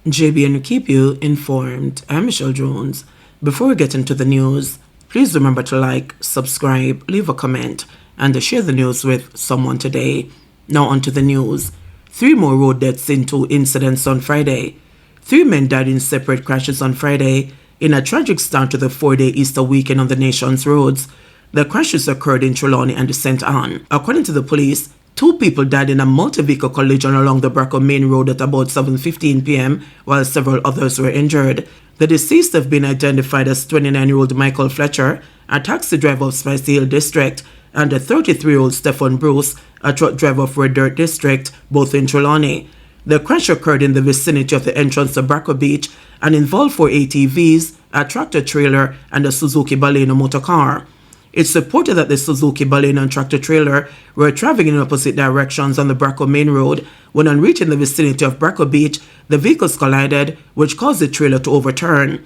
JBNN keep you informed. I'm Michelle Jones. Before we get into the news, please remember to like, subscribe, leave a comment, and share the news with someone today. Now on to the news. 3 more road deaths in 2 incidents on Friday. 3 men died in separate crashes on Friday in a tragic start to the 4-day Easter weekend on the nation's roads. The crashes occurred in Trelawney and St. Ann. According to the police, 2 people died in a multi-vehicle collision along the Braco Main Road at about 7:15 p.m., while several others were injured. The deceased have been identified as 29-year-old Michael Fletcher, a taxi driver of Spicy Hill District, and a 33-year-old Stephen Bruce, a truck driver of Red Dirt District, both in Trelawney. The crash occurred in the vicinity of the entrance to Braco Beach and involved 4 ATVs, a tractor-trailer, and a Suzuki Baleno motor car. It's reported that the Suzuki Baleno and tractor-trailer were traveling in opposite directions on the Braco Main Road. When on reaching the vicinity of Braco Beach, the vehicles collided, which caused the trailer to overturn.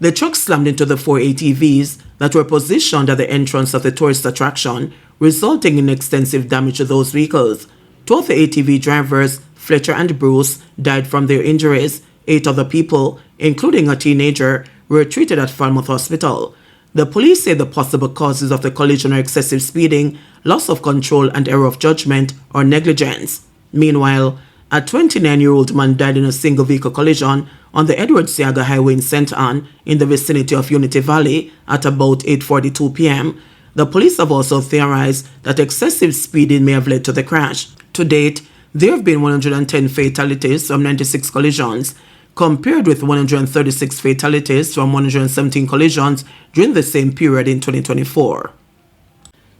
The truck slammed into the 4 ATVs that were positioned at the entrance of the tourist attraction, resulting in extensive damage to those vehicles. 2 of the ATV drivers, Fletcher and Bruce, died from their injuries. 8 other people, including a teenager, were treated at Falmouth Hospital. The police say the possible causes of the collision are excessive speeding, loss of control, and error of judgment or negligence. Meanwhile, a 29-year-old man died in a single-vehicle collision on the Edward Seaga Highway in St. Ann in the vicinity of Unity Valley at about 8:42 p.m. The police have also theorized that excessive speeding may have led to the crash. To date, there have been 110 fatalities from 96 collisions, compared with 136 fatalities from 117 collisions during the same period in 2024.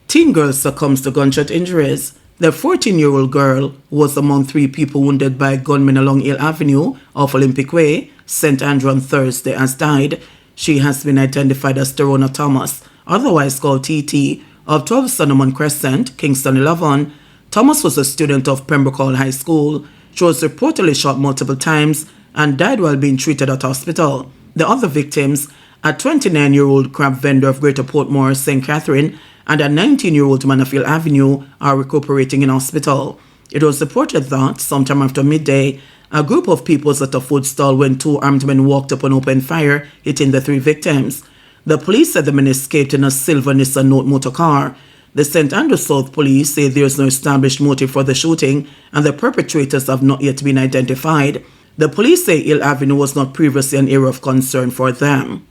Teen girl succumbs to gunshot injuries. The 14-year-old girl was among 3 people wounded by gunmen along Hill Avenue off Olympic Way, St. Andrew on Thursday, has died. She has been identified as Terona Thomas, otherwise called TT, of 12 Solomon Crescent, Kingston 11. Thomas was a student of Pembroke Hall High School. She was reportedly shot multiple times and died while being treated at hospital. The other victims, a 29-year-old crab vendor of Greater Portmore, St. Catherine, and a 19-year-old man of Hill Avenue, are recuperating in hospital. It was reported that, sometime after midday, a group of people was at a food stall when 2 armed men walked up and opened fire, hitting the 3 victims. The police said the men escaped in a silver Nissan Note motor car. The St. Andrew South police say there is no established motive for the shooting, and the perpetrators have not yet been identified. The police say Hill Avenue was not previously an area of concern for them.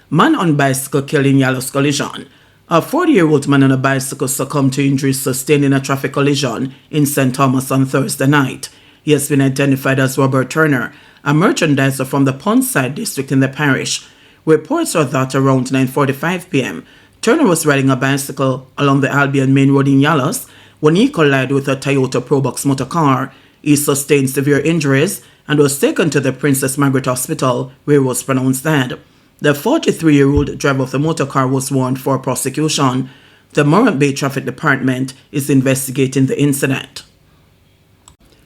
Man on bicycle killed in Yalos collision. A 40-year-old man on a bicycle succumbed to injuries sustained in a traffic collision in St. Thomas on Thursday night. He has been identified as Robert Turner, a merchandiser from the Pondside district in the parish. Reports are that around 9:45 p.m., Turner was riding a bicycle along the Albion Main Road in Yalos when he collided with a Toyota Probox motor car. He sustained severe injuries and was taken to the Princess Margaret Hospital, where he was pronounced dead. The 43-year-old driver of the motor car was warned for prosecution. The Morland Bay Traffic Department is investigating the incident.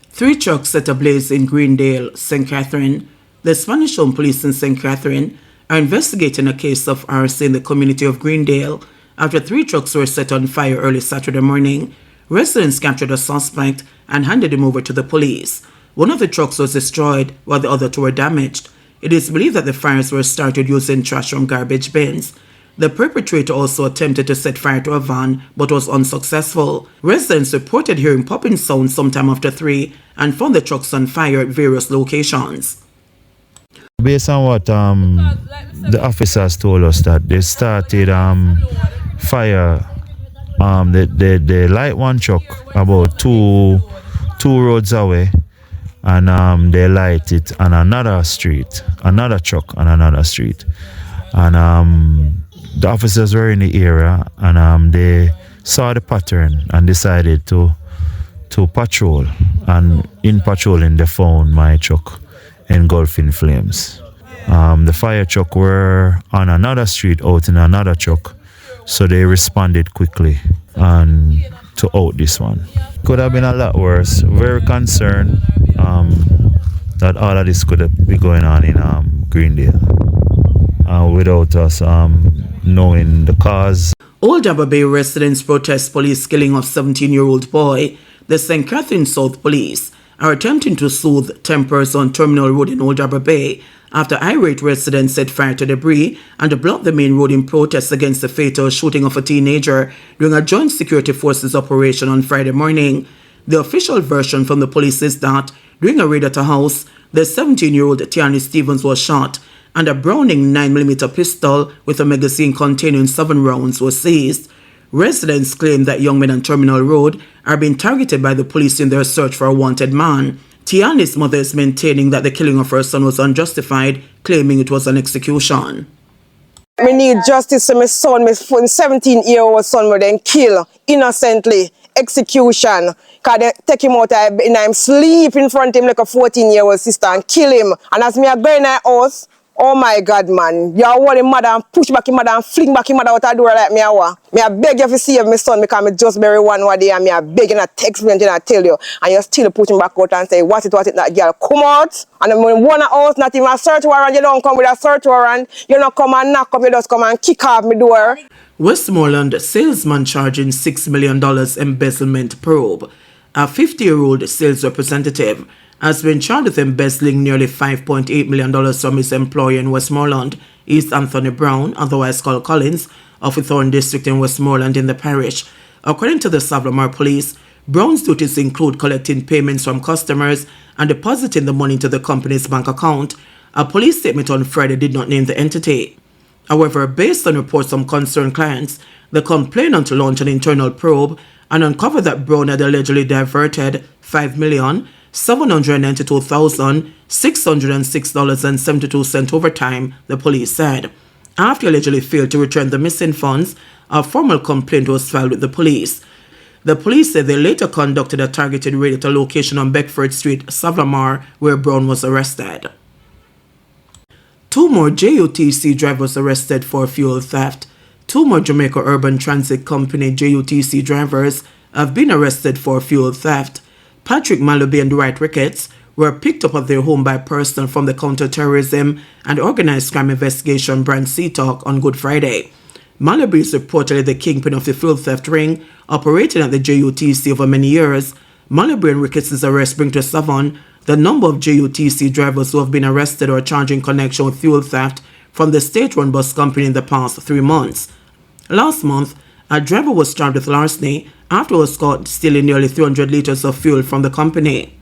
3 trucks set ablaze in Greendale, St. Catherine. The Spanish Home Police in St. Catherine are investigating a case of arson in the community of Greendale after 3 trucks were set on fire early Saturday morning. Residents captured a suspect and handed him over to the police. One of the trucks was destroyed while the other 2 were damaged. It is believed that the fires were started using trash from garbage bins. The perpetrator also attempted to set fire to a van but was unsuccessful. Residents reported hearing popping sounds sometime after 3 and found the trucks on fire at various locations. Based on what the officers told us, that they started fire. They light one truck about two roads away, and they light it on another street, another truck on another street, and the officers were in the area, and they saw the pattern and decided to patrol, and in patrolling they found my truck engulfing flames. The fire truck were on another street out in another truck, so they responded quickly and to out this one. Could have been a lot worse. Very concerned that all of this could be going on in Greendale without us knowing the cause. Old Jabba Bay residents protest police killing of 17-year-old boy. The St. Catherine South Police are attempting to soothe tempers on Terminal Road in Old Harbour Bay after irate residents set fire to debris and blocked the main road in protest against the fatal shooting of a teenager during a joint security forces operation on Friday morning. The official version from the police is that during a raid at a house, the 17-year-old Tiani Stevens was shot and a Browning 9mm pistol with a magazine containing 7 rounds was seized. Residents claim that young men on Terminal Road are being targeted by the police in their search for a wanted man. Tiani's mother is maintaining that the killing of her son was unjustified, claiming it was an execution. I need justice for my son, my 17-year-old son, who then kill innocently, execution. Because they take him out and I'm sleep in front of him like a 14-year-old sister and kill him. And as me I go in the house, oh my God, man. You hold him mother and push back him mother and fling back him mother out the door like me. Me I beg you to save my son because I just bury one day and me I beg you to text me and I tell you. And you still push him back out and say, what it, that girl, come out. And then when one house, not even a search warrant, you don't come with a search warrant. You don't come and knock up, you just come and kick off my door. Westmoreland salesman charging $6 million embezzlement probe. A 50-year-old sales representative has been charged with embezzling nearly $5.8 million from his employer in Westmoreland, East Anthony Brown, otherwise called Collins, of Thorn District in Westmoreland in the parish. According to the Savlamar Police, Brown's duties include collecting payments from customers and depositing the money into the company's bank account. A police statement on Friday did not name the entity. However, based on reports from concerned clients, the complainant launched an internal probe and uncovered that Brown had allegedly diverted $5,792,606.72 over time, the police said. After allegedly failed to return the missing funds, a formal complaint was filed with the police. The police said they later conducted a targeted raid at a location on Beckford Street, Savlamar, where Brown was arrested. 2 more JUTC drivers arrested for fuel theft. 2 more Jamaica Urban Transit Company JUTC drivers have been arrested for fuel theft. Patrick Maluby and Dwight Ricketts were picked up at their home by personnel from the Counter-Terrorism and Organized Crime Investigation branch CTOC on Good Friday. Maluby is reportedly the kingpin of the fuel theft ring, operating at the JUTC over many years. Maluby and Ricketts' arrest bring to 7 the number of JUTC drivers who have been arrested or charged in connection with fuel theft from the state-run bus company in the past 3 months. Last month, a driver was charged with larceny after he was caught stealing nearly 300 liters of fuel from the company.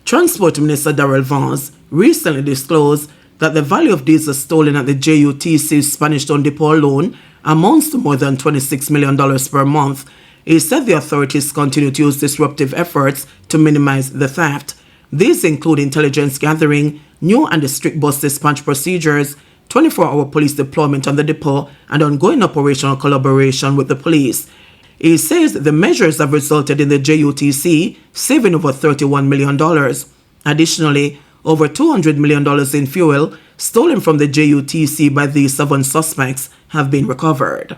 Transport Minister Darrell Vance recently disclosed that the value of diesel stolen at the JUTC Spanish Town Depot alone amounts to more than $26 million per month. He said the authorities continue to use disruptive efforts to minimize the theft. These include intelligence gathering, new and strict bus dispatch procedures, 24-hour police deployment on the depot, and ongoing operational collaboration with the police. He says the measures have resulted in the JUTC saving over $31 million. Additionally, over $200 million in fuel stolen from the JUTC by these 7 suspects have been recovered.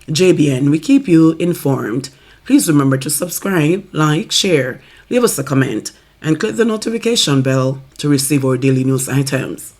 JBN, we keep you informed. Please remember to subscribe, like, share, leave us a comment, and click the notification bell to receive our daily news items.